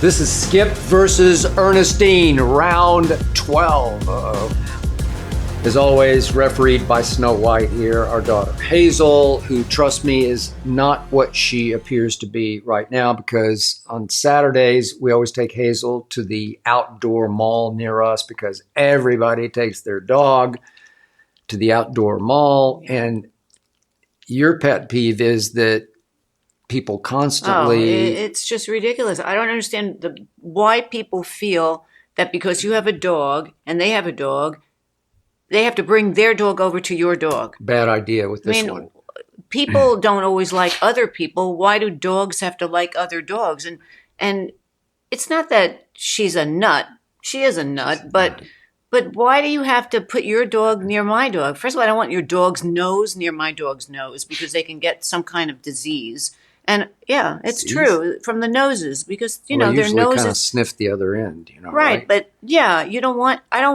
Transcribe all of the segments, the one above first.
This is Skip versus Ernestine, round 12. As always, refereed by Snow White here, our daughter Hazel, who, trust me, is not what she appears to be right now, because on Saturdays, we always take Hazel to the outdoor mall near us because everybody takes their dog to the outdoor mall. And your pet peeve is that people constantly... it's just ridiculous. I don't understand why people feel that because you have a dog and they have a dog, they have to bring their dog over to your dog. Bad idea with this one. People don't always like other people. Why do dogs have to like other dogs? And it's not that she's a nut. She is a nut, but why do you have to put your dog near my dog? First of all, I don't want your dog's nose near my dog's nose because they can get some kind of disease. And yeah, it's true from the noses because their noses kind of sniff the other end, right? But yeah, I don't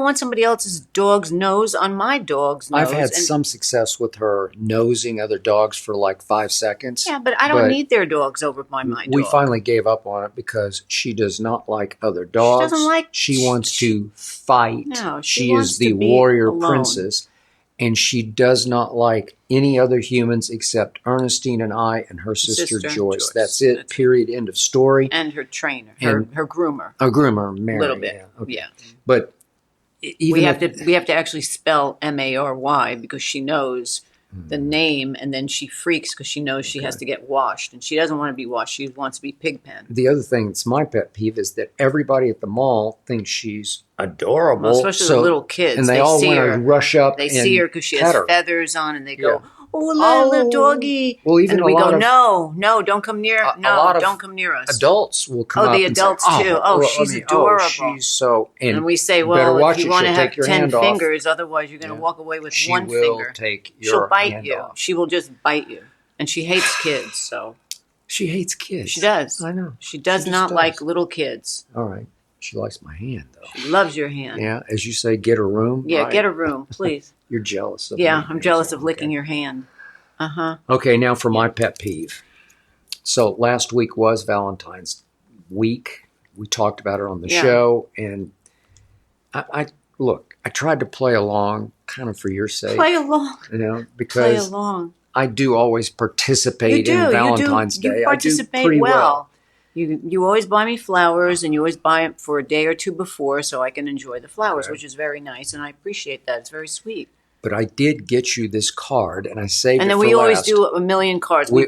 want somebody else's dog's nose on my dog's nose. I've had some success with her nosing other dogs for like 5 seconds. Yeah, but I don't need their dogs over by my dog. We finally gave up on it because she does not like other dogs. She doesn't like. She wants to fight. No, she wants is the to be warrior alone. princess. And she does not like any other humans except Ernestine and I and her sister Joyce. That's it. Period. End of story. And her trainer, her groomer. A groomer, Mary. A little bit. Yeah. Okay. Yeah. But even we have to actually spell Mary because she knows the name, and then she freaks because she knows she has to get washed, and she doesn't want to be washed. She wants to be Pigpen. The other thing that's my pet peeve is that everybody at the mall thinks she's adorable. Well, especially the little kids. And they all want to rush up They and see her because she has her. feathers on, and they go, "Oh, little doggy." Well, even and we go, "No, don't come near. Don't come near us." Adults will come up the and adults say, too. She's adorable. She's so. And we say, well, if you want to have 10 fingers, otherwise you're going to walk away with one finger. She will take your She'll bite hand you. off. She will just bite you. And she hates kids, so. She hates kids. She does. I know. She does not like little kids. All right. She likes my hand, though. She loves your hand. Yeah, as you say, get a room. Yeah, right. get a room, please. You're jealous of me. Yeah, I'm jealous of licking your hand. Uh-huh. Okay, now for my pet peeve. So last week was Valentine's week. We talked about it on the show, and I tried to play along kind of for your sake. Play along. Because play along. I do always participate in Valentine's Day. You participate I do pretty well. You always buy me flowers, and you always buy them for a day or two before so I can enjoy the flowers, which is very nice, and I appreciate that. It's very sweet. But I did get you this card, and I saved it for last. And then we always do a million cards. We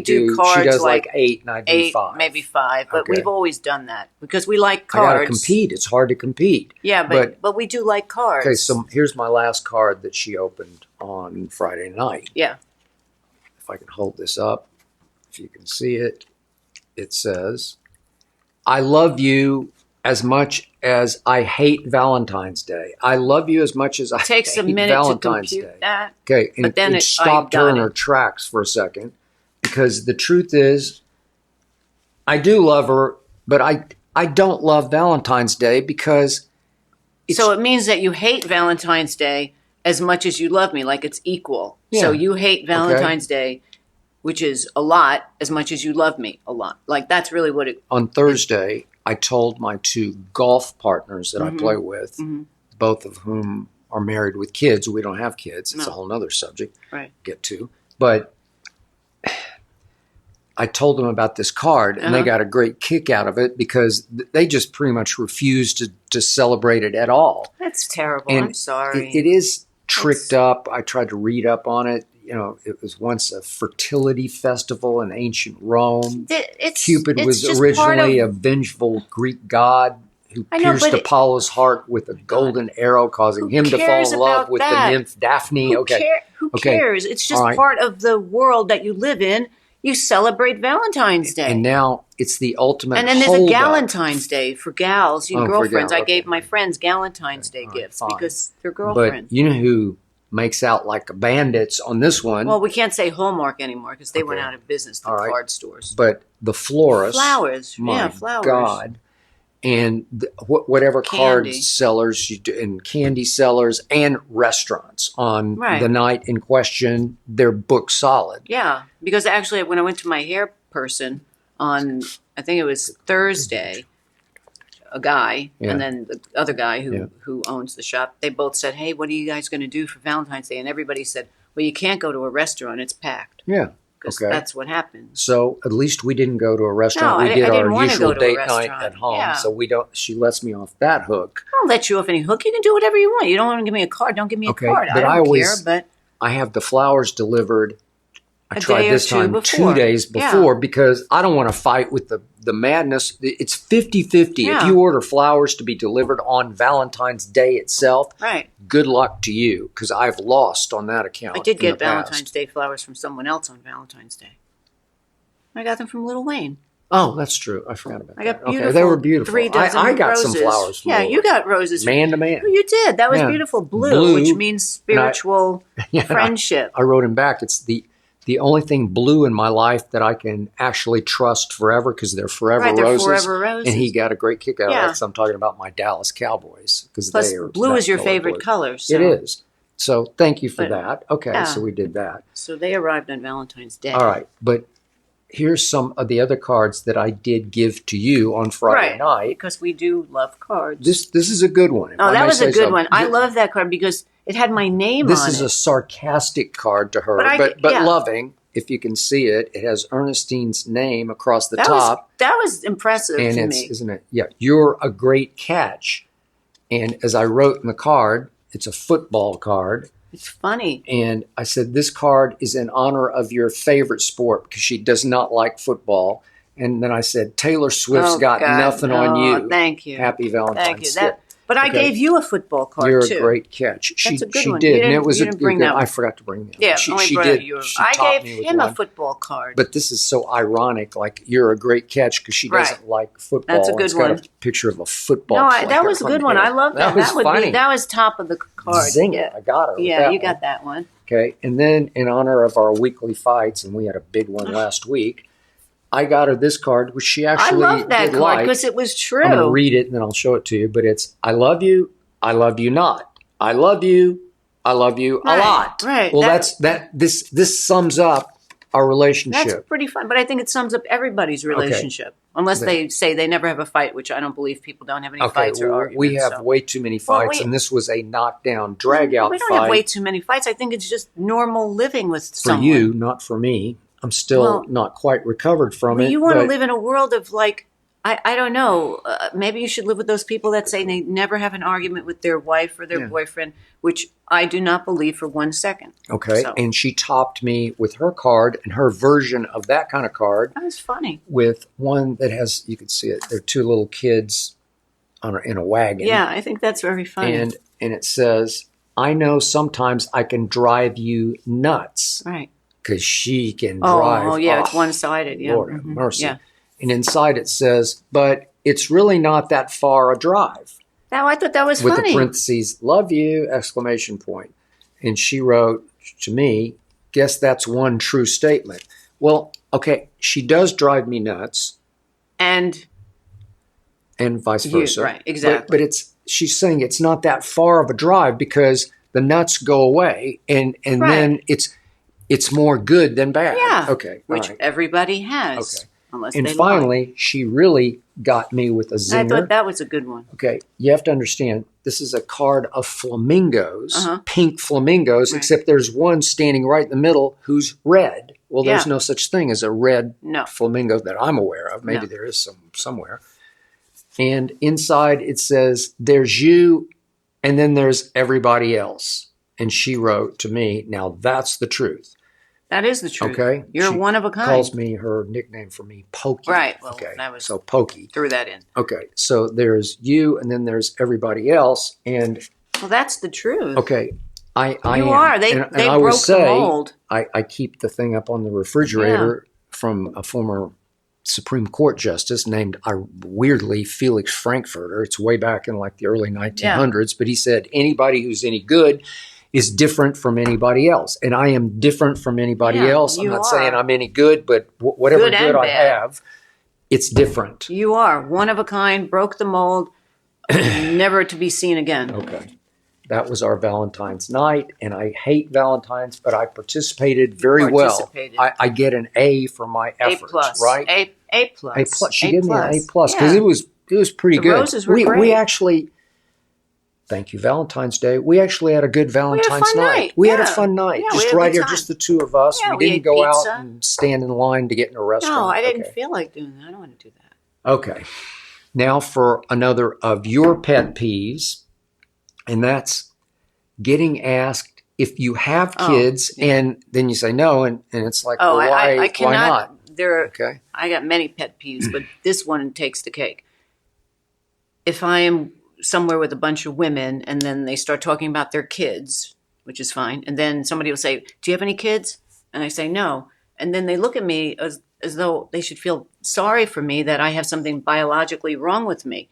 do cards. She does like 8, and I do 5. Maybe 5. But we've always done that because we like cards. I got to compete. It's hard to compete. Yeah, but we do like cards. Okay, so here's my last card that she opened on Friday night. Yeah. If I can hold this up, if you can see it, it says, "I love you as much as I hate Valentine's Day. I love you as much as I hate Valentine's Day." Takes a minute to compute that. Okay, and but then it stopped her in her tracks for a second, because the truth is, I do love her, but I don't love Valentine's Day because so it means that you hate Valentine's Day as much as you love me, like it's equal. Yeah. So you hate Valentine's Day, which is a lot, as much as you love me a lot. Like that's really what it... On Thursday, I told my 2 golf partners that I play with, both of whom are married with kids. We don't have kids. It's a whole other subject. Right. Get to. But I told them about this card, and they got a great kick out of it because they just pretty much refused to celebrate it at all. That's terrible. And I'm sorry. It is tricked up. I tried to read up on it. It was once a fertility festival in ancient Rome. Cupid was originally a vengeful Greek god who pierced Apollo's heart with a golden arrow, causing him to fall in love with the nymph Daphne. Who cares? It's just part of the world that you live in. You celebrate Valentine's Day. And now it's the ultimate And then there's a Galentine's Day for gals, girlfriends. For I gave my friends Galentine's Day gifts because they're girlfriends. But you know who makes out like bandits on this one? Well, we can't say Hallmark anymore because they went out of business, the card stores. But the florist. Flowers. My flowers. God. And whatever card sellers you do, and candy sellers and restaurants on the night in question, they're booked solid. Yeah, because actually when I went to my hair person on I think it was Thursday, a guy, Yeah. and then the other guy Yeah. who owns the shop, they both said, hey, what are you guys going to do for Valentine's Day? And everybody said, well, you can't go to a restaurant. It's packed. Yeah. Because Okay. that's what happens. So at least we didn't go to a restaurant. No, We I did didn't our wanna usual go to a date night restaurant. at home. Yeah. So we don't. She lets me off that hook. I'll let you off any hook. You can do whatever you want. You don't want to give me a card. Don't give me a Okay, card. but I I don't always- care. But I have the flowers delivered. I A tried day or this two time before. 2 days Yeah. before because I don't want to fight with the madness. It's 50-50. If Yeah. you order flowers to be delivered on Valentine's Day itself, right. good luck to you because I've lost on that account. I did in get the past. Valentine's Day flowers from someone else on Valentine's Day. I got them from Lil Wayne. Oh, that's true. I forgot about I that. got beautiful. Okay, they were beautiful. 3 dozen I got roses. some flowers. From Yeah, Lil you Wayne. got roses. Man to man. Oh, you did. That was Yeah. beautiful blue, Blue, which means spiritual Yeah, friendship. I wrote him back. It's the only thing blue in my life that I can actually trust forever because they're forever Right, they're roses. forever roses. And he got a great kick out of Yeah. that. So I'm talking about my Dallas Cowboys because Plus, they are blue that is your color favorite blue. color. So, It is. So thank you for But, that. Okay, yeah. so we did that. So they arrived on Valentine's Day. All right, but here's some of the other cards that I did give to you on Friday Right. night. Because we do love cards. This is a good one. if Oh, I that may was say a good so. one. I love that card because it had my name This on is it. a sarcastic card to her, But but yeah. loving. If you can see it, it has Ernestine's name across the that top, was impressive and to it's me. isn't it? Yeah, you're a great catch. And as I wrote in the card, it's a football card, It's funny. and I said this card is in honor of your favorite sport because she does not like football. And then I said Taylor Swift's Oh, got God. nothing on Oh, you. Thank you. Happy Valentine's Thank you. Day. But I Okay. gave you a football card You're too. a great catch. That's a good she one. did, You and didn't- it was you a didn't bring good. that one. I forgot to bring that. Yeah, one. only She brought did. out yours. She I taught me gave with him one. a football card. But this is so ironic. Like you're a great catch because she doesn't Right. like football. That's a and good it's got one. a picture of a football. No, player that was a good on one. there. I love that. That was funny. That was top of the card. Zing it! Yeah, I got her. with yeah, that you one. got that one. Okay, and then in honor of our weekly fights, and we had a big one last week, I got her this card, which she actually I love that did card like. because it was I'm going to true. read it and then I'll show it to you. But it's I love you not. I love you a Right, lot. right. Well, That- this sums up our relationship. That's pretty fun, but I think it sums up everybody's relationship. Unless they say they never have a fight, which I don't believe people don't have any Okay, fights or well, arguments. we have so. way too many Well, fights, and this was a knockdown, drag-out We don't fight have way too many fights. I think it's just normal living with for someone. you, not for me. I'm still Well, not quite recovered from Well, it. you want to but- live in a world of like, I don't know. Maybe you should live with those people that say they never have an argument with their wife or their Yeah. boyfriend, which I do not believe for 1 second. Okay, So- and she topped me with her card and her version of that kind of card That was funny. with one that has, you can see it, they're two little kids in a wagon. Yeah, I think that's very funny. And it says, I know sometimes I can drive you nuts right. because she can drive. Oh, yeah, it's one-sided. Yeah. Lord have Mhm. mercy. Yeah. And inside it says, but it's really not that far a drive. Now, I thought that was With funny. the parentheses, love you, exclamation point. And she wrote to me, guess that's one true statement. Well, okay, she does drive me nuts And and vice You- versa. right, exactly. But she's saying it's not that far of a drive because the nuts go away and Right. then it's more good than bad. yeah, Okay. all which right. everybody has. Okay. Unless And they lie. finally, she really got me with a I zinger. thought that was a good one. Okay, you have to understand, this is a card of flamingos, Uh-huh. pink flamingos, Right. except there's one standing right in the middle who's red. Well, there's Yeah. no such thing as a red No. flamingo that I'm aware of. Maybe No. there is somewhere. And inside it says, there's you, and then there's everybody else. And she wrote to me, now that's the truth. That is the truth. Okay? You're She one of a kind. Calls me her nickname for me, Pokey. Right, well, okay. that was- So Pokey. Threw that in. Okay. So there's you, and then there's everybody else. And Well, that's the truth. okay, I You am. are. They and they I would broke the say, mold. I keep the thing up on the refrigerator from a former Supreme Court justice named, weirdly, Felix Frankfurter. It's way back in like the early 1900s, but he said anybody who's any good is different from anybody else. And I am different from anybody Yeah, else. I'm you not saying are. I'm any good, but whatever Good good, and I bad. have, it's different. You are one of a kind, broke the mold, never to be seen again. Okay. That was our Valentine's night, and I hate Valentine's, but I participated very Participated. well. I get an A for my A effort, plus, right? A plus. A plus. She gave me an A plus. plus because Yeah. it was pretty The good. roses were We great. actually, thank you, Valentine's Day. We actually had a good Valentine's fun night. We had a Yeah. fun night. Yeah, we Just had a right good here, time. just the two of us. Yeah, we we didn't ate go pizza. out and stand in line to get in a restaurant. No, I didn't Okay. feel like doing that. I don't want to do that. Okay. Now for another of your pet peeves, and that's getting asked if you have kids, and then you say no, and it's like, well, why? I cannot. Why not? Okay. I got many pet peeves, but this one takes the cake. If I am somewhere with a bunch of women and then they start talking about their kids, which is fine, and then somebody will say, "Do you have any kids?" And I say no, and then they look at me as though they should feel sorry for me that I have something biologically wrong with me.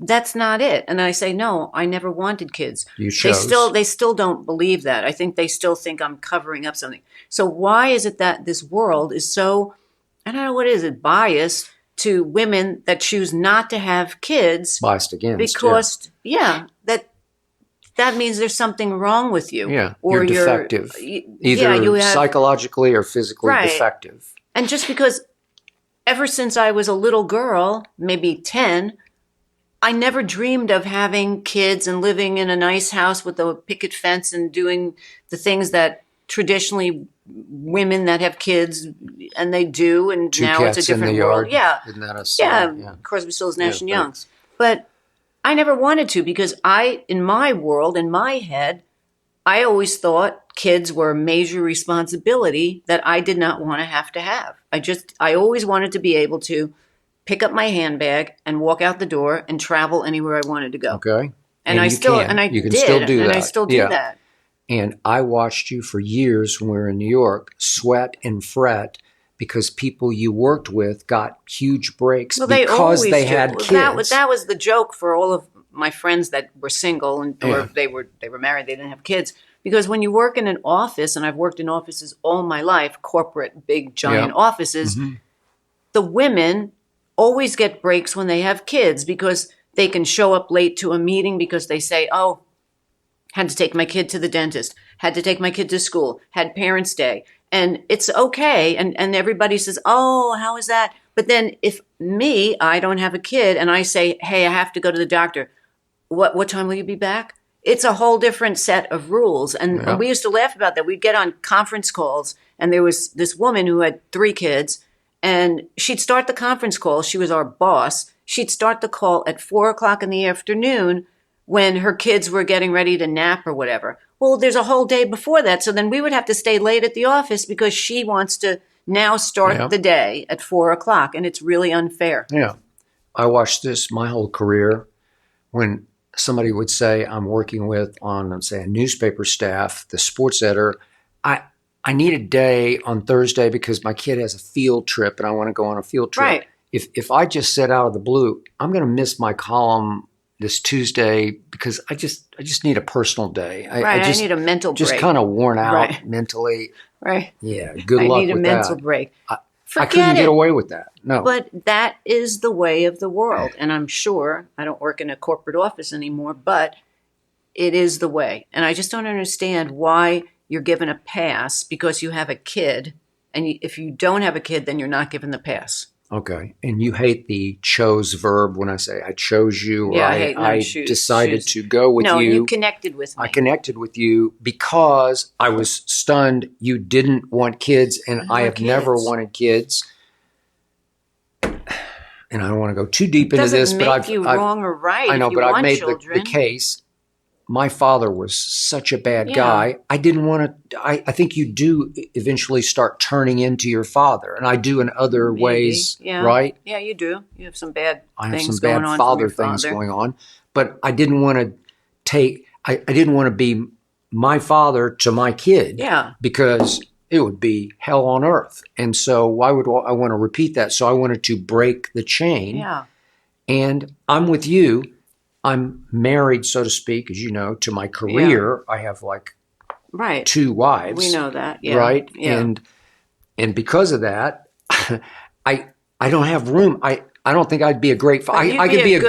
That's not it. And I say, no, I never wanted kids. You chose. They still don't believe that. I think they still think I'm covering up something. So why is it that this world is so, I don't know what is it, biased to women that choose not to have kids? Biased against. Because, that means there's something wrong with you. Yeah, or you're defective. Either you have, psychologically or physically defective. And just because ever since I was a little girl, maybe 10, I never dreamed of having kids and living in a nice house with a picket fence and doing the things that traditionally women that have kids and they do. And Two now cats it's a different in the world. yard. Yeah. Isn't that a song? Yeah. Crosby, Stills, Nash and Yeah, Young. thanks. But I never wanted to because in my world, in my head, I always thought kids were a major responsibility that I did not want to have. I always wanted to be able to pick up my handbag and walk out the door and travel anywhere I wanted to go. Okay. And you can still do that. I still do that. And I watched you for years when we were in New York sweat and fret because people you worked with got huge breaks because they had kids. That was the joke for all of my friends that were single or they were married, they didn't have kids. Because when you work in an office, and I've worked in offices all my life, corporate, big, giant offices, the women always get breaks when they have kids because they can show up late to a meeting because they say, oh, had to take my kid to the dentist, had to take my kid to school, had parents' day. And it's okay. And everybody says, oh, how is that? But then I don't have a kid and I say, hey, I have to go to the doctor. What time will you be back? It's a whole different set of rules. And we used to laugh about that. We'd get on conference calls and there was this woman who had 3 kids and she'd start the conference call. She was our boss. She'd start the call at 4:00 in the afternoon when her kids were getting ready to nap or whatever. Well, there's a whole day before that. So then we would have to stay late at the office because she wants to now start the day at 4:00. And it's really unfair. Yeah. I watched this my whole career when somebody would say I'm working with on, say, a newspaper staff, the sports editor, I need a day on Thursday because my kid has a field trip and I want to go on a field trip. Right. If I just said out of the blue, I'm going to miss my column this Tuesday because I just need a personal day. I need a mental break. Just kind of worn out mentally. Right. Yeah. Good luck with that. I need a mental break. I couldn't get away with that. No. But that is the way of the world. And I'm sure I don't work in a corporate office anymore, but it is the way. And I just don't understand why you're given a pass because you have a kid. And if you don't have a kid, then you're not given the pass. Okay. And you hate the chose verb when I say I chose you or I decided to go with you. No, you connected with me. I connected with you because I was stunned you didn't want kids and I have never wanted kids. And I don't want to go too deep into this, but I've you wrong or right. I know, but I've made the case. My father was such a bad guy. I didn't want to. I think you do eventually start turning into your father, and I do in other ways, right? Yeah, you do. You have some bad. I have some bad father things going on, but I didn't want to take. I didn't want to be my father to my kid. Yeah, because it would be hell on earth, and so why would I want to repeat that? So I wanted to break the chain. Yeah, and I'm with you. I'm married, so to speak, as you know, to my career. I have like 2 wives. We know that, right? Yeah. And because of that, I don't have room. I don't think I'd be a great father. You'd be a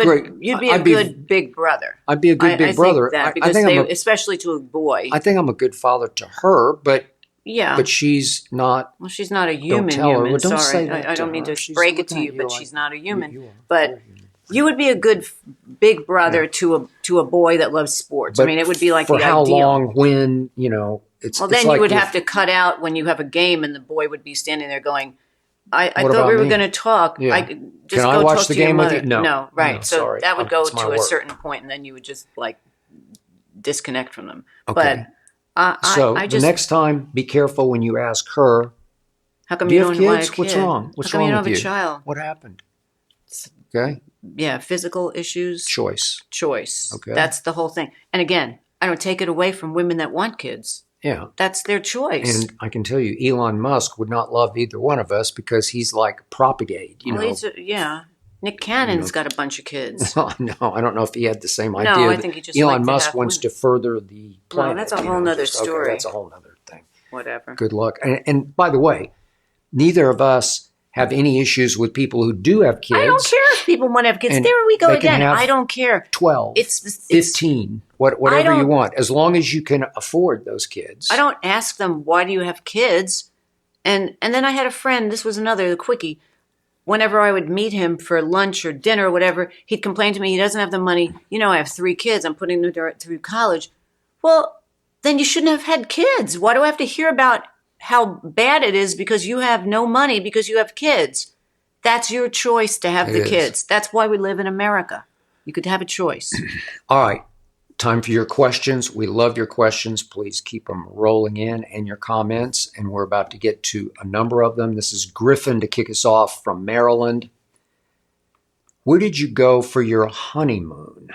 good big brother. I'd be a good big brother. I think especially to a boy. I think I'm a good father to her, but Yeah. but she's not. Well, she's not a Don't human. tell her. Well, don't Sorry, say that I to don't mean her. to She's break it to looking you, at but like, she's not a human. You are. But You're a human. you would be a good big brother to a boy that loves sports. But I mean, it would be like for the how ideal. long? When it's. Well, it's then like you would with- have to cut out when you have a game, and the boy would be standing there going, "I What thought about we were me? going to talk. Yeah. Just Can I go watch talk the to your game with mother." you? No. Right. No, So sorry. that would go It's my to a work. certain point, and then you would just like disconnect from them. Okay. But So I just the next time, be careful when you ask her. how come Do you you have don't want a kids? kid? What's wrong? What's how come wrong you don't with have you? a child? What happened? Okay. Yeah, physical issues. Choice. Okay. That's the whole thing. And again, I don't take it away from women that want kids. Yeah. That's their choice. And I can tell you, Elon Musk would not love either one of us because he's like propagate. Yeah. Nick Cannon's got a bunch of kids. Well, no, I don't know if he had the same No, idea. I think he just Elon liked to Musk have wants women. to further the planet. that's a whole nother story. Okay, that's a whole nother thing. Whatever. Good luck. And by the way, neither of us have any issues with people who do have kids. I don't care if people want to have kids. And There we go they can again. have I don't care. 12, It's 15, whatever you want, as long as you can afford those kids. I don't ask them, why do you have kids? And then I had a friend, this was another, the quickie. Whenever I would meet him for lunch or dinner or whatever, he'd complain to me, he doesn't have the money. I have 3 kids. I'm putting them through college. Well, then you shouldn't have had kids. Why do I have to hear about how bad it is because you have no money because you have kids? That's your choice to have the kids. That's why we live in America. You could have a choice. All right. Time for your questions. We love your questions. Please keep them rolling in and your comments. And we're about to get to a number of them. This is Griffin to kick us off from Maryland. Where did you go for your honeymoon?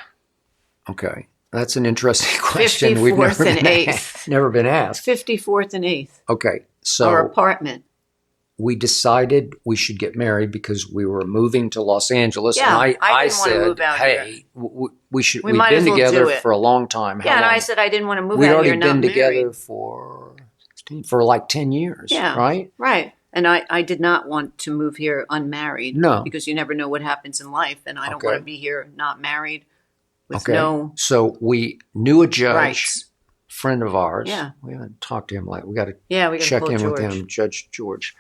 Okay. That's an interesting question. 54th and 8th. Never been asked. 54th and 8th. Okay. So Our apartment. we decided we should get married because we were moving to Los Angeles. Yeah, and I didn't said, want to move out hey, here. we've might been as well together do it. for a long time. How Yeah, and long? I said I didn't want to move We'd out already here not been together married. for like 10 years, Yeah. right? Right. And I did not want to move here unmarried. No. Because you never know what happens in life. And I don't Okay. want to be here not married with Okay. no So we knew a judge, rights. friend of ours. Yeah. We haven't talked to him. We got to Yeah, we got to check call in George. with him, Judge George.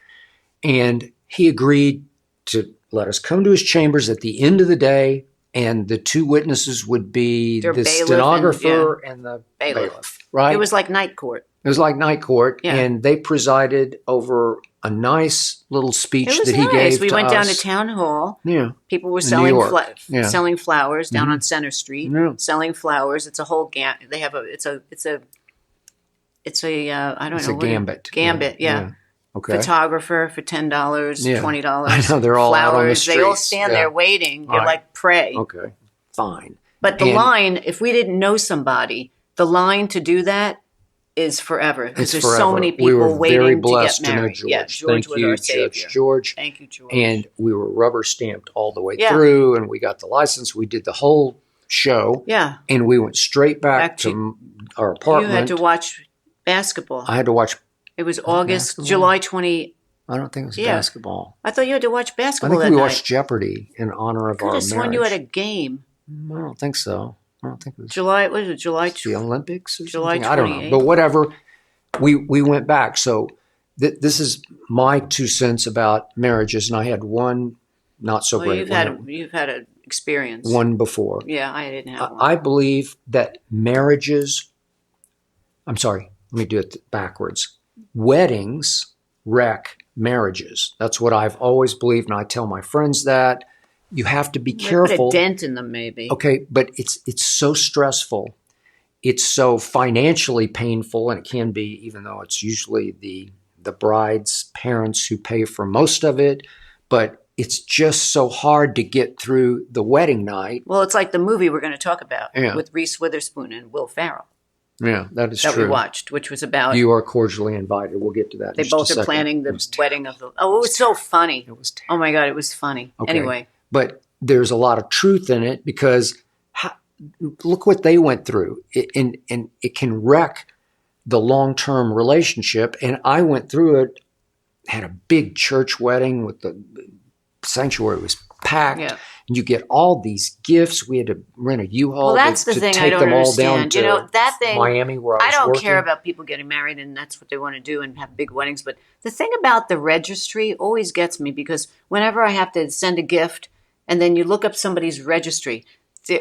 And he agreed to let us come to his chambers at the end of the day, and the 2 witnesses would be Their the bailiff and- stenographer and the Bailiff. bailiff, right? It was like night court. It was like night court, Yeah. and they presided over a nice little speech It was that he nice. gave We to went us. down to town hall. Yeah, People were In New selling York. Yeah. selling flowers down Mhm. on Center Street. Yeah. Selling flowers. It's a whole They have it's a I don't it's know a what it- gambit. Gambit, yeah. Okay. Photographer for $10, Yeah. $20. I know, they're all out on the flowers. They all streets. stand Yeah. there waiting. You're Right. like pray. Okay. Fine. But the And- line, if we didn't know somebody, the line to do that is forever. Because It's there's forever. so many people we were waiting very to blessed get to know married. George. Yeah, George Thank was you, our Judge savior. George. Thank you, George. And we were rubber stamped all the way Yeah. through, and we got the license. We did the whole show, yeah, and we went straight back Back to our you apartment. had to watch basketball. I had to watch. It was August, Basketball? July 20. I don't think it was Yeah. basketball. I thought you had to watch I basketball think that we night. watched Jeopardy in honor of Could our have sworn you marriage. had a game. I don't think so. I don't think it was July, what is it? July the Olympics or July something. I don't know, 28th. but whatever. We went back. So this is my 2 cents about marriages, and I had one not so Well, great you've had an experience. one before. Yeah, I didn't have one. I believe that marriages. I'm sorry. Let me do it backwards. Weddings wreck marriages. That's what I've always believed, and I tell my friends that. You have to be They careful. Put a dent in them, maybe. Okay, but it's so stressful. It's so financially painful, and it can be, even though it's usually the bride's parents who pay for most of it. But it's just so hard to get through the wedding night. Well, it's like the movie we're going to talk about Yeah. with Reese Witherspoon and Will Ferrell Yeah, that is that true. we watched, which was about You are cordially invited. We'll get to that. in they just a both are second. planning It the was wedding of the. Oh, it was so funny. It was terrible. Oh my God, it was funny. Okay. Anyway, But there's a lot of truth in it because look what they went through. And it can wreck the long-term relationship. And I went through it, had a big church wedding with the sanctuary was packed. Yeah. And you get all these gifts. We had to rent a U-Haul Well, that's the to thing I take don't them all understand. down to That thing, Miami where I was don't working. care about people getting married and that's what they want to do and have big weddings. But the thing about the registry always gets me because whenever I have to send a gift and then you look up somebody's registry,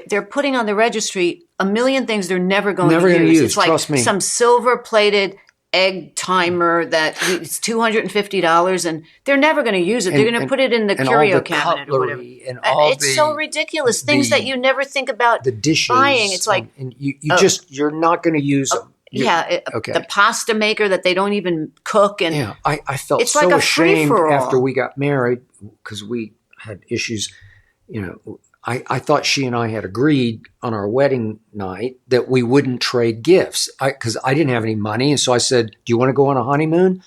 they're putting on the registry a million things they're never going to use. It's like trust me. some silver-plated egg timer that it's $250 and they're never going to use it. They're going to put it in the curio cabinet or whatever. And all it's so ridiculous. Things that you never think about the dishes buying. It's like and you're not going to use them. The pasta maker that they don't even cook. And I felt it's so like a ashamed free-for-all. after we got married because we had issues. I thought she and I had agreed on our wedding night that we wouldn't trade gifts because I didn't have any money. And so I said, do you want to go on a honeymoon?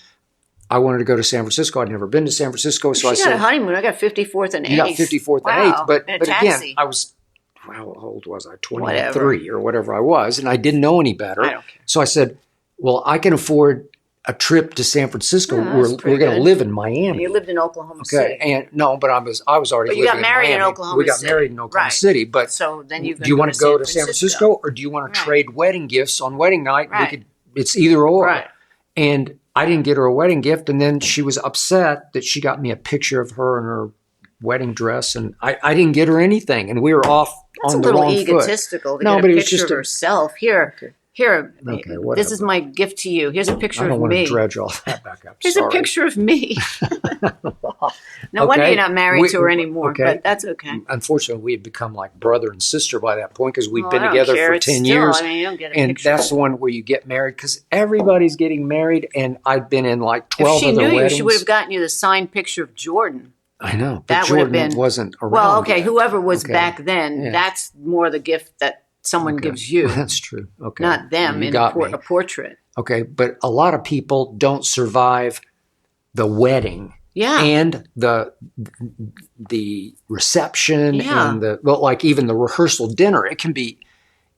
I wanted to go to San Francisco. I'd never been to San Francisco. So I said, a honeymoon. I got 54th and 8th. You got 54th and 8th. But again, I was, how old was I? 23 or whatever I was. And I didn't know any better. I don't care. So I said, well, I can afford a trip to San Francisco. We're going to live in Miami. And you lived in Oklahoma City. And no, but I was already living in Miami. You got married in Oklahoma City. We got married in Oklahoma City. But so then do you want to go to San Francisco or do you want to trade wedding gifts on wedding night? Right. It's either or. Right. And I didn't get her a wedding gift. And then she was upset that she got me a picture of her in her wedding dress. And I didn't get her anything. And we were off on the wrong foot. That's a little egotistical to get a picture of herself. Here, this is my gift to you. Here's a picture of me. I don't want to dredge all that back up. Here's a picture of me. No wonder you're not married to her anymore, but that's okay. Unfortunately, we had become like brother and sister by that point because we'd been together for 10 years. You don't get a and picture. That's the one where you get married because everybody's getting married, and I'd been in like 12 if she other knew weddings. You, she would have gotten you the signed picture of Jordan. I know, but that Jordan would have been, wasn't around. Well, okay, yet. whoever was back then, that's more the gift that someone gives you. That's true. Okay. Not them in a portrait. Okay, but a lot of people don't survive the wedding. Yeah. And the reception and like even the rehearsal dinner.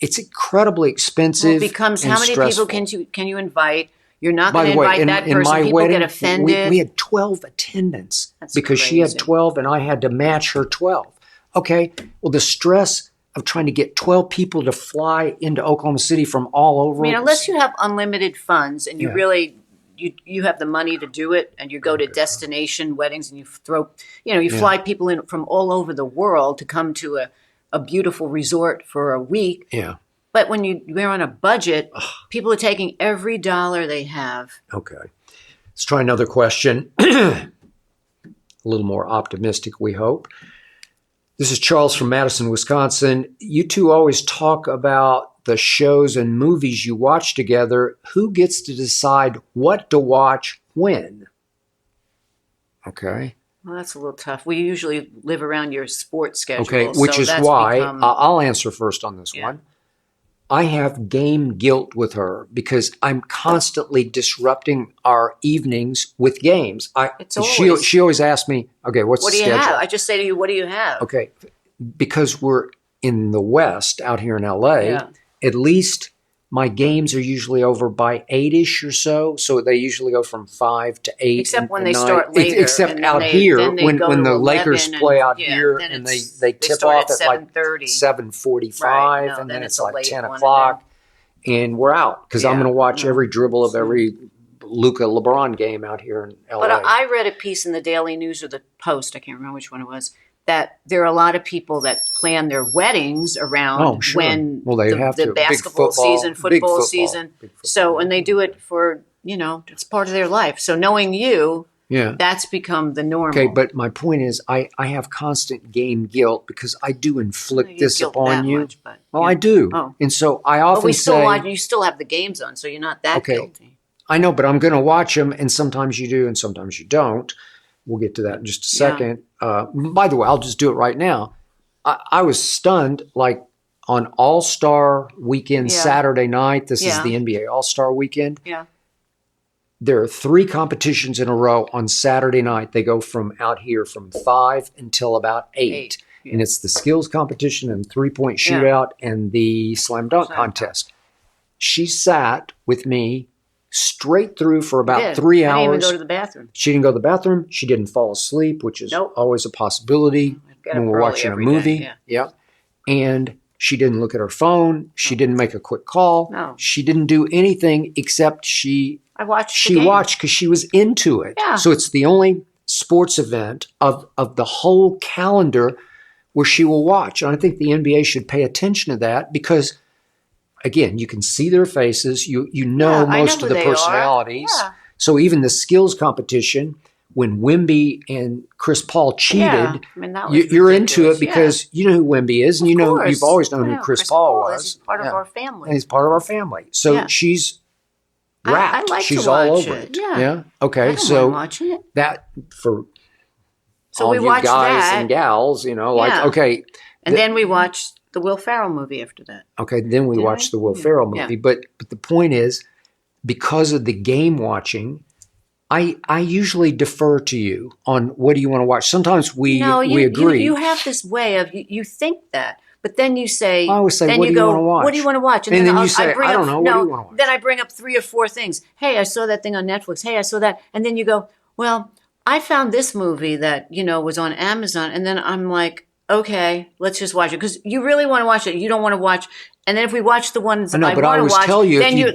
It's incredibly expensive. Well, it becomes and how many stressful. people can you invite? You're not going to By the way, invite that in person. my People wedding, get offended. We had 12 attendants. That's because crazy. she had 12 and I had to match her 12. Okay, well the stress of trying to get 12 people to fly into Oklahoma City from all over. I mean, unless you have unlimited funds and you really you have the money to do it, and you go to destination weddings and you fly people in from all over the world to come to a beautiful resort for a week. Yeah. But when we're on a budget, people are taking every dollar they have. Okay. Let's try another question. A little more optimistic, we hope. This is Charles from Madison, Wisconsin. You two always talk about the shows and movies you watch together. Who gets to decide what to watch when? Okay. Well, that's a little tough. We usually live around your sports schedule. Okay, which is why I'll answer first on this one. I have game guilt with her because I'm constantly disrupting our evenings with games. She always asks me, okay, what's the schedule? What do you have? I just say to you, what do you have? Okay, because we're in the West out here in LA, at least my games are usually over by 8-ish or so. So they usually go from 5 to 8. Except when they start later. Except out here, when the Lakers play out here and they tip off at like 7:45 and then it's like 10 o'clock and we're out because I'm going to watch every dribble of every Luka LeBron game out here in LA. But I read a piece in the Daily News or the Post, I can't remember which one it was, that there are a lot of people that plan their weddings around when the basketball season, football season. So, and they do it for, it's part of their life. So knowing you, that's become the normal. Okay, but my point is I have constant game guilt because I do inflict this upon you. Much, but, I do. Oh. And so I often you still have the games on, so you're not that guilty. I know, but I'm going to watch them, and sometimes you do and sometimes you don't. We'll get to that in just a second. By the way, I'll just do it right now. I was stunned, like on All-Star Weekend Saturday night. This is the NBA All-Star Weekend. Yeah. There are 3 competitions in a row on Saturday night. They go from out here from 5 until about 8. Yeah. And it's the skills competition and 3-point shootout and the slam dunk contest. She sat with me straight through for about 3 hours. I didn't even go to the bathroom. She didn't go to the bathroom. She didn't fall asleep, which is always a possibility. Get when up we're early watching a every movie. day, yeah. And she didn't look at her phone. She didn't make a quick call. No. She didn't do anything except I watched she the game. watched because she was into it. Yeah. So it's the only sports event of the whole calendar where she will watch. And I think the NBA should pay attention to that because, again, you can see their faces. You know most of the personalities. Yeah. So even the skills competition, when Wemby and Chris Paul cheated, Yeah. I mean, that was you're into ridiculous. it because you know who Wemby is, and Of you know course. you've always known I who know Chris Paul was. He's part of our family. And he's part of our family. So she's wrapped. I like She's to all watch over it. it. Yeah. Yeah. Okay. I don't So mind watching it. that for So all we you watched guys that. and gals, you know, like Yeah. okay. And then we watched the Will Ferrell movie after that. Okay. Then we Did watched we? the Will Yeah. Ferrell movie, Yeah. but the point is, because of the game watching, I usually defer to you on what do you want to watch. Sometimes we agree. You have this way of you think that, but then you say, I always say, then what you do you go, want to watch? what do you want to watch? And then you say, bring I up, don't know. No, what do you want to watch? then I bring up 3 or 4 things. Hey, I saw that thing on Netflix. Hey, I saw that, and then you go, well, I found this movie that was on Amazon, and then I'm like, okay, let's just watch it because you really want to watch it. You don't want to watch, and then if we watch the ones I want to watch,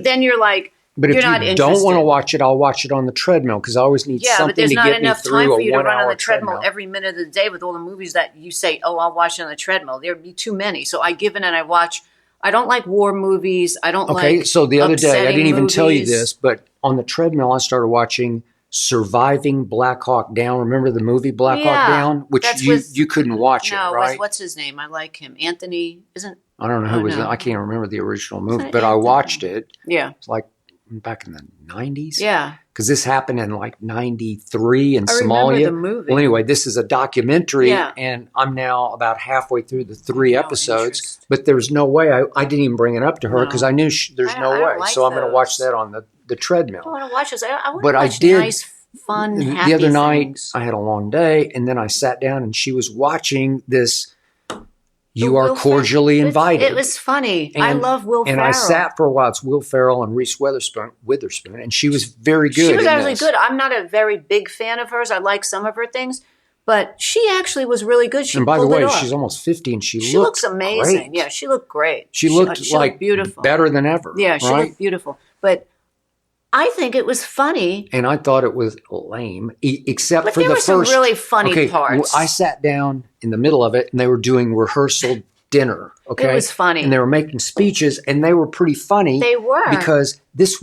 then you're like. But You're if not you interested. don't want to watch it, I'll watch it on the treadmill because I always need but something there's to not get me enough time through for a you to 1 run on hour the treadmill treadmill. every minute of the day with all the movies that you say, oh, I'll watch it on the treadmill. There'd be too many. So I give in and I watch. I don't like war movies. I don't like. Okay, so the other day, I didn't even tell you movies. this, but on the treadmill, I started watching Surviving Black Hawk Down. Remember the movie Black Hawk Down? Which you couldn't watch it, right? What's his name? I like him. Anthony, isn't. I don't know who was. I can't remember the original movie, but Anthony? I watched it. Yeah. It's like back in the 90s. Yeah. Because this happened in like 93 in Somalia. Remember the movie. Well, anyway, this is a documentary, and I'm now about halfway through the 3 episodes. But there's no way. I didn't even bring it up to her because I knew there's no way. Like so I'm going to watch that on the treadmill. I want to watch this. I want But to I watch did nice, fun, happy the other night. things. I had a long day, and then I sat down, and she was watching this. You are cordially invited. It was funny. I love Will Ferrell. And I sat for a while. It's Will Ferrell and Reese Witherspoon, and she was very good. She was actually good. I'm not a very big fan of hers. I like some of her things, but she actually was really good. She and by the way, off. she's almost 50, and she looks amazing. Great. Yeah, she looked great. She looked like beautiful, better than ever. Yeah, she looked beautiful. But I think it was funny, and I thought it was lame, except for the first. There were some really funny parts. I sat down in the middle of it, and they were doing rehearsal dinner. Okay, it was funny, and they were making speeches, and they were pretty funny. They were because this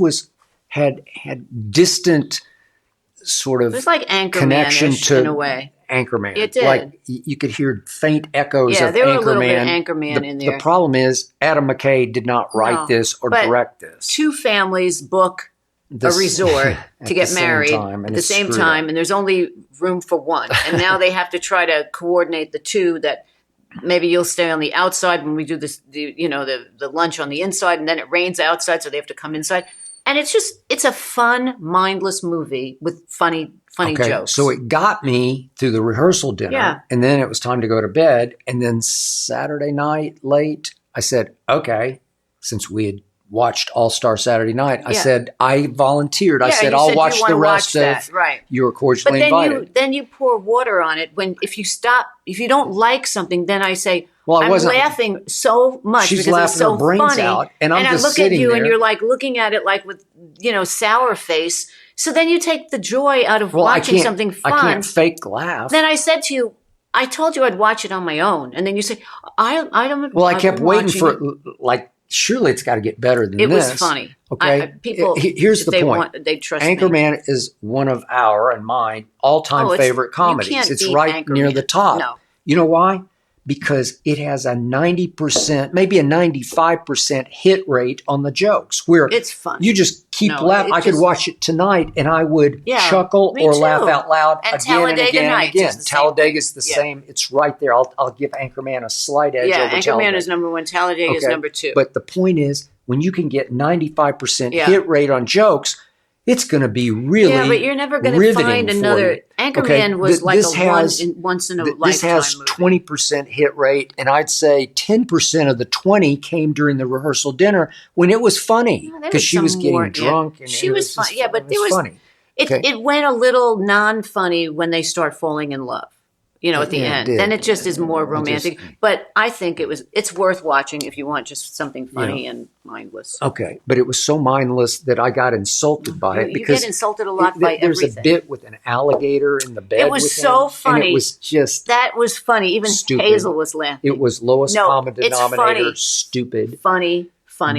had distant sort of it was like connection to in a way. Anchorman. It did. Like you could hear faint echoes of there were Anchorman. A little bit of Anchorman in there. The problem is Adam McKay did not write this or direct this. 2 families book a resort to get married at the same time, and there's only room for 1. And now they have to try to coordinate the 2 that maybe you'll stay on the outside when we do this, the lunch on the inside, and then it rains outside, so they have to come inside. And it's a fun, mindless movie with funny jokes. So it got me through the rehearsal dinner, and then it was time to go to bed. And then Saturday night late, I said, okay, since we had watched All-Star Saturday Night, I said, I volunteered. I said, I'll watch the rest of You Were Cordially Invited. Then you pour water on it. If you don't like something, then I say, I'm laughing so much She's because it's so her brains funny. Out, and I look at you there. and you're like looking at it like with, sour face. So then you take the joy out of watching something fun. I can't fake laugh. Then I said to you, I told you I'd watch it on my own. And then you say, I don't. Well, I kept waiting for it, surely it's got to get better than this. It was funny. Okay. Here's the point. They trust Anchorman is one of our and mine all-time favorite comedies. It's right near the top. No. You know why? Because it has a 90%, maybe a 95% hit rate on the jokes. Where it's fun. You just keep laughing. I could watch it tonight and I would chuckle or laugh out loud again and again and again. Talladega's the same. It's right there. I'll give Anchorman a slight edge over Talladega. Anchorman is number 1. Talladega is number 2. But the point is, when you can get 95% hit rate on jokes, it's going to be really but you're never going to find another. Anchorman was like once in a lifetime This has 20% hit rate, and I'd say 10% of the 20 came during the rehearsal dinner when it was funny because she was getting drunk. And she was funny. But there was funny. It went a little non-funny when they start falling in love. at the Yeah, it end. did. Then it just is more It just- romantic. But I think it's worth watching if you want just something funny and mindless. Okay, but it was so mindless that I got insulted by it You because get insulted a lot by there's everything. a bit with an alligator in the bed. It was with so him, funny. And it was just That was funny. Even stupid. Hazel was laughing. It was lowest No, common it's denominator. funny. Stupid, funny,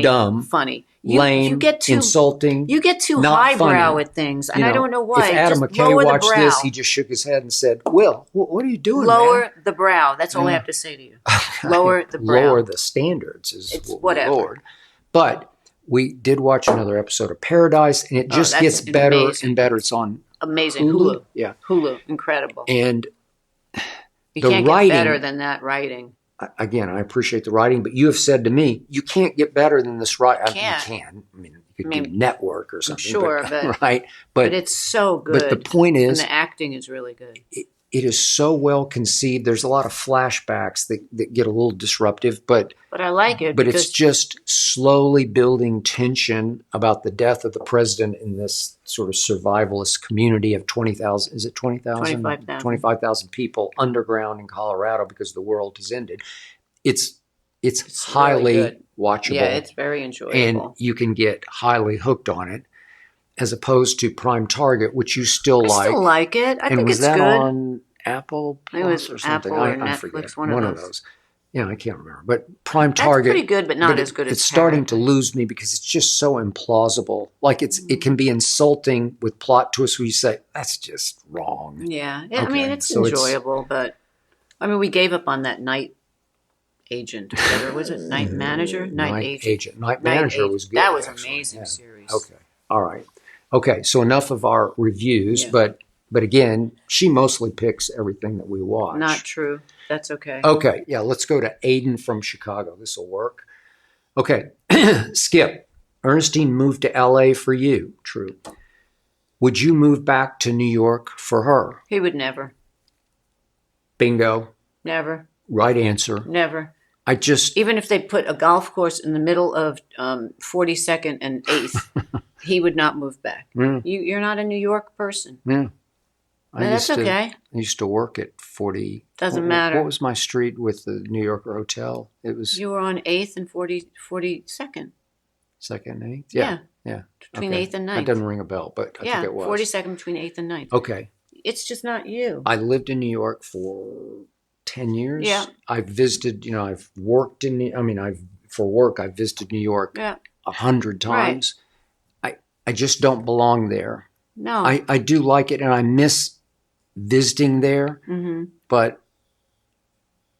dumb, funny. lame, You get too insulting. You get too not highbrow funny. at things, You and I know, don't know why. If Adam Just McKay lower the watched brow. this, he just shook his head and said, "Will, what are you doing, Lower man?" the brow. That's all I Yeah. have to say to you. Lower the brow. Lower the standards is It's what we whatever. lowered. But we did watch another episode of Paradise, and it just that's gets better amazing. and better. It's on Amazing. Hulu. Yeah. Hulu. Incredible. And You the can't writing- get better than that writing. again, I appreciate the writing, but you have said to me, you can't get better than this writing. You Can't. can. I mean, you could do Network or something. sure, but- right. But it's so good. But the point and is, the acting is really good. it is so well conceived. There's a lot of flashbacks that get a little disruptive, but But I like it. but because it's just slowly building tension about the death of the president in this sort of survivalist community of 20,000. Is it 20,000? 25,000. 25,000 people underground in Colorado because the world has ended. It's It's highly really good. watchable. Yeah, it's very enjoyable. and you can get highly hooked on it, as opposed to Prime Target, which you still I like. still like it. I and think was it's that good. on Apple I think it was Plus or something? Apple or I Netflix, forget. one of those. Yeah, I can't remember. But Prime That's Target, pretty good, but not as good as it's starting to Paradise. lose me because it's just so implausible. Like it can be insulting with plot twists where you say that's just wrong. Yeah. I Okay, mean, it's so enjoyable, but I mean, we gave up on that night agent. Whatever was it? Night manager? Night agent. Night Night Manager Agent. was good. That was actually. amazing Yeah. series. Okay. All right. Okay. So enough of our reviews, Yeah. but again, she mostly picks everything that we watch. Not true. That's okay. Okay. Yeah. Let's go to Aiden from Chicago. This will work. Okay. Skip. Ernestine moved to LA for you. True. Would you move back to New York for her? He would never. Bingo. Never. Right answer. Never. I just, Even if they put a golf course in the middle of 42nd and 8th, he would not move back. Mm. You're not a New York person. yeah. But that's okay. I used to work at 40. Doesn't what- matter. What was my street with the New Yorker Hotel? It was You were on 8th and 42nd. second, eighth. Yeah. Yeah. Between Okay. 8th and That 9th. doesn't ring a bell, but I Yeah, think it was. 42nd between 8th and 9th. Okay. It's just not you. I lived in New York for 10 years. Yeah. I've visited, I've worked for work, I've visited New York Yeah. 100 times. I just don't belong there. No. I do like it and I miss visiting there, Mm-hmm. but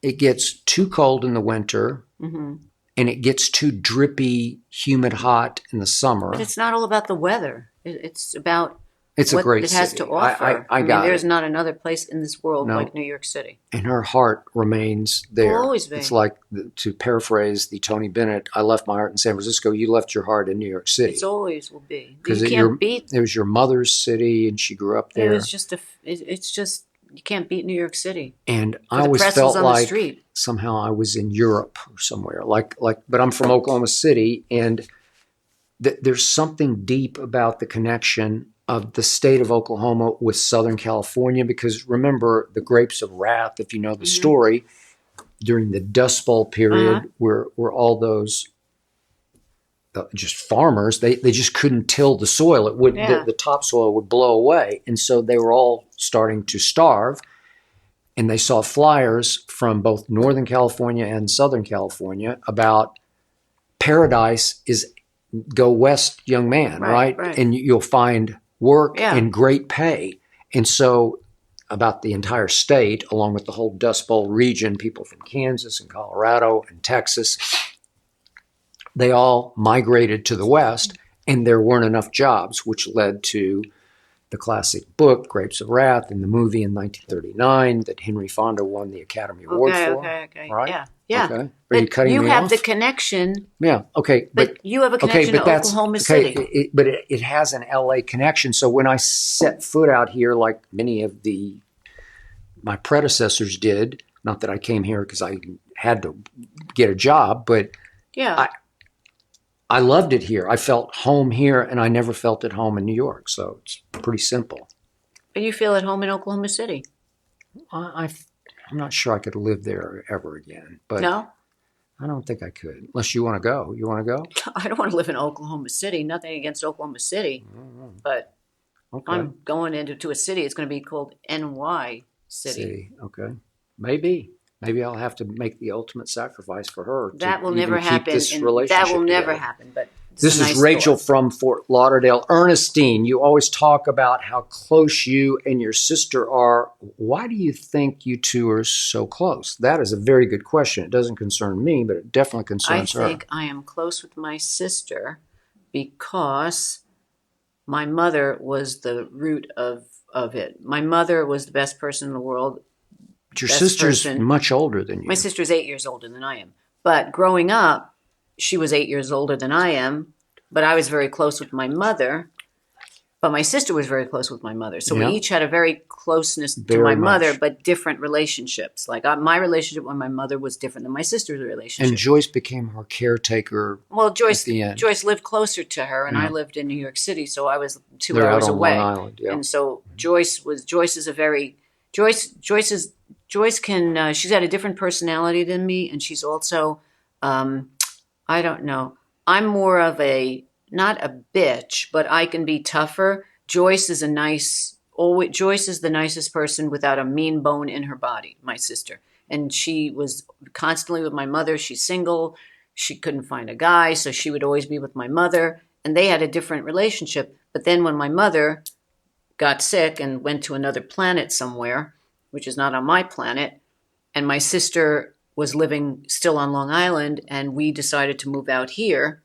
it gets too cold in the winter Mm-hmm. and it gets too drippy, humid, hot in the summer. But it's not all about the weather. It's about It's what a great it has city. to offer. I got there's it. not another place in this world No. like New York City. And her heart remains there. Will always be. It's like, to paraphrase the Tony Bennett, I left my heart in San Francisco. You left your heart in New York City. It's always will be. Because You can't beat. it was your mother's city and she grew up It there. was just it's just you can't beat New York City. And I The always pretzels felt on the like street. somehow I was in Europe or somewhere. But I'm from Oklahoma City, and there's something deep about the connection of the state of Oklahoma with Southern California. Because remember the Grapes of Wrath, if you know the story, during the Dust Bowl period, where all those just farmers, they just couldn't till the soil. It would the topsoil would blow away, and so they were all starting to starve. And they saw flyers from both Northern California and Southern California about paradise is go west, young man, right? And you'll find work and great pay. And so about the entire state, along with the whole Dust Bowl region, people from Kansas and Colorado and Texas, they all migrated to the West, and there weren't enough jobs, which led to the classic book, Grapes of Wrath, and the movie in 1939 that Henry Fonda won the Academy Award for. Okay. Right? Yeah. Okay. Are you cutting you me have off? the connection. Yeah. Okay. But you have a connection to Oklahoma City. But it has an LA connection. So when I set foot out here, like many of my predecessors did, not that I came here because I had to get a job, but Yeah. I loved it here. I felt home here, and I never felt at home in New York. So it's pretty simple. But you feel at home in Oklahoma City. I I'm not sure I could live there ever again, but No, I don't think I could, unless you want to go. You want to go? I don't want to live in Oklahoma City. Nothing against Oklahoma City, but if Okay. I'm going into a city, it's going to be called NY City. City. Okay. Maybe. Maybe I'll have to make the ultimate sacrifice for her. That will even never keep happen. This And relationship that will never together. happen. But This is Rachel from Fort Lauderdale. Ernestine, you always talk about how close you and your sister are. Why do you think you two are so close? That is a very good question. It doesn't concern me, but it definitely concerns her. I think I am close with my sister because my mother was the root of it. My mother was the best person in the world. But your sister's much older than you. My sister's 8 years older than I am. But growing up, she was 8 years older than I am. But I was very close with my mother. But my sister was very close with my mother. So we each had a very closeness to my mother, but different relationships. Like my relationship with my mother was different than my sister's relationship. And Joyce became her caretaker. Well, at the end. Joyce lived closer to her, and I lived in New York City, so I was 2 They're hours out on away. Long Island, yeah. And so Joyce is a very Joyce can she's got a different personality than me, and she's also I don't know. I'm more of a not a bitch, but I can be tougher. Joyce is Joyce is the nicest person without a mean bone in her body, my sister. And she was constantly with my mother. She's single. She couldn't find a guy, so she would always be with my mother. And they had a different relationship. But then when my mother got sick and went to another planet somewhere, which is not on my planet, and my sister was living still on Long Island, and we decided to move out here,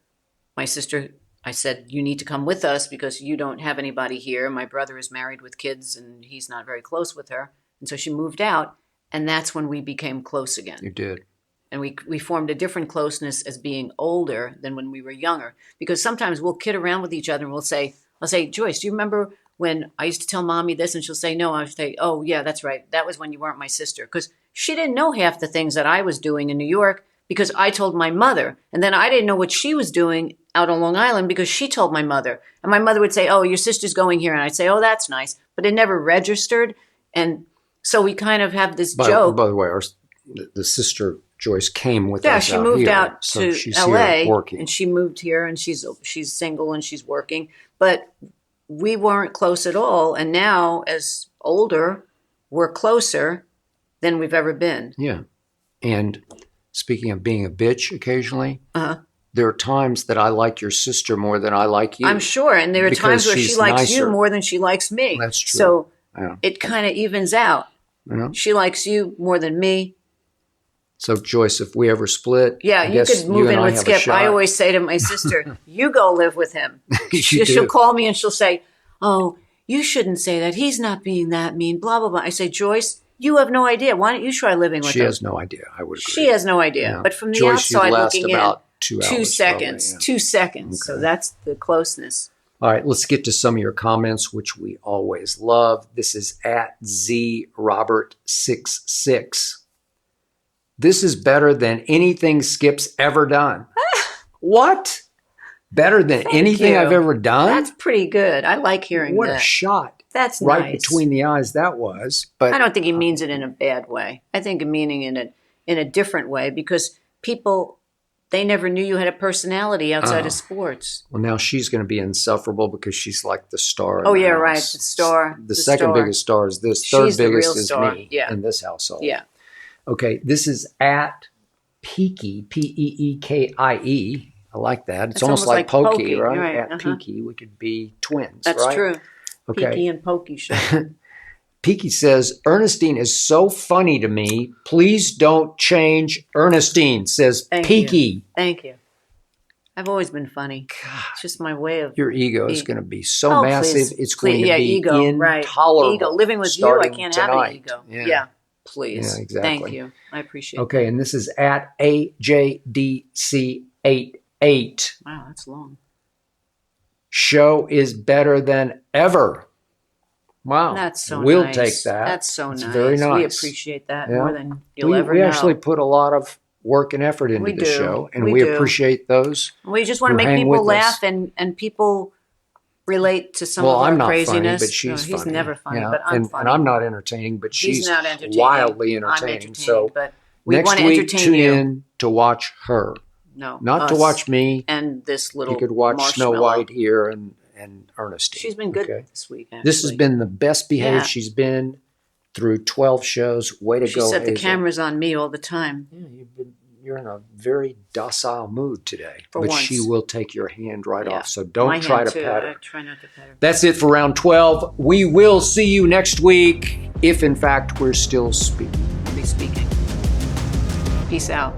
my sister, I said, you need to come with us because you don't have anybody here. My brother is married with kids, and he's not very close with her. And so she moved out, and that's when we became close again. You did. And we formed a different closeness as being older than when we were younger. Because sometimes we'll kid around with each other and I'll say, Joyce, do you remember when I used to tell Mommy this? And she'll say, no. I would say, oh, yeah, that's right. That was when you weren't my sister. Because she didn't know half the things that I was doing in New York because I told my mother. And then I didn't know what she was doing out on Long Island because she told my mother. And my mother would say, oh, your sister's going here. And I'd say, oh, that's nice. But it never registered. And so we kind of have this joke. By the way, the sister Joyce came with us. Yeah, she moved out to she's LA here working. and she moved here and she's single and she's working. But we weren't close at all. And now as older, we're closer than we've ever been. Yeah. And speaking of being a bitch occasionally, there are times that I like your sister more than I like you. I'm sure. And there are times where she likes you more than she likes me. That's true. So it kind of evens out. You know? She likes you more than me. So, Joyce, if we ever split, yeah, you could move in with Skip. I always say to my sister, you go live with him. She'll call me and she'll say, oh, you shouldn't say that. He's not being that mean, blah, blah, blah. I say, Joyce, you have no idea. Why don't you try living with him? She has no idea. I would agree. She has no idea. Yeah. But from the outside looking in, about 2 hours, 2 seconds. Probably, 2 seconds. Okay. So that's the closeness. All right, let's get to some of your comments, which we always love. This is at ZRobert66. This is better than anything Skip's ever done. What? Better than anything I've ever done? That's pretty good. I like hearing that. What a shot. That's right nice. Between the eyes that was. But I don't think he means it in a bad way. I think he meaning in a different way because people, they never knew you had a personality outside of sports. Well, now she's going to be insufferable because she's like the star. Oh, yeah, right. The star. The second biggest star is this. Third biggest is me in this household. Yeah. Okay, this is at Peekie, Peekie. I like that. It's almost like Pokey, right? At Peekie, we could be twins, That's right? true. Okay. Peekie and Pokey show. Peekie says, Ernestine is so funny to me. Please don't change Ernestine, says Peekie. Thank you. I've always been funny. God, it's just my way of... Your ego is going to be so massive, it's going to be intolerable. Right. Ego. Living with you, I can't have an ego. Yeah. Please. Yeah, exactly. Thank you. I appreciate it. Okay, and this is at AJDC88. Wow, that's long. Show is better than ever. Wow. That's so we'll nice. Take that. That's so nice. Very nice. We appreciate that more than you'll ever know. We actually put a lot of work and effort into the show, and we appreciate those. We just want to make people laugh and people relate to some Well, of our I'm not craziness? funny, but she's He's funny. never funny, Yeah, but I'm funny. And I'm not entertaining, but He's she's not entertaining. wildly I'm entertaining. So but we next want to week, entertain tune you. in to watch her. No, Not to us watch me. and this little You could watch Snow marshmallow. White here and Ernestine. She's been good Okay? this week, actually. This has been the best behaved Yeah. she's been through 12 shows. Way to She go, said the Hazel. camera's on me all the time. Yeah, you're in a very docile mood today. For but once. she will take your hand right Yeah. off. So My don't hand, try to too. pat I her. try not to pet her. That's it for round 12. We will see you next week if, in fact, we're still speaking. I'll be speaking. Peace out.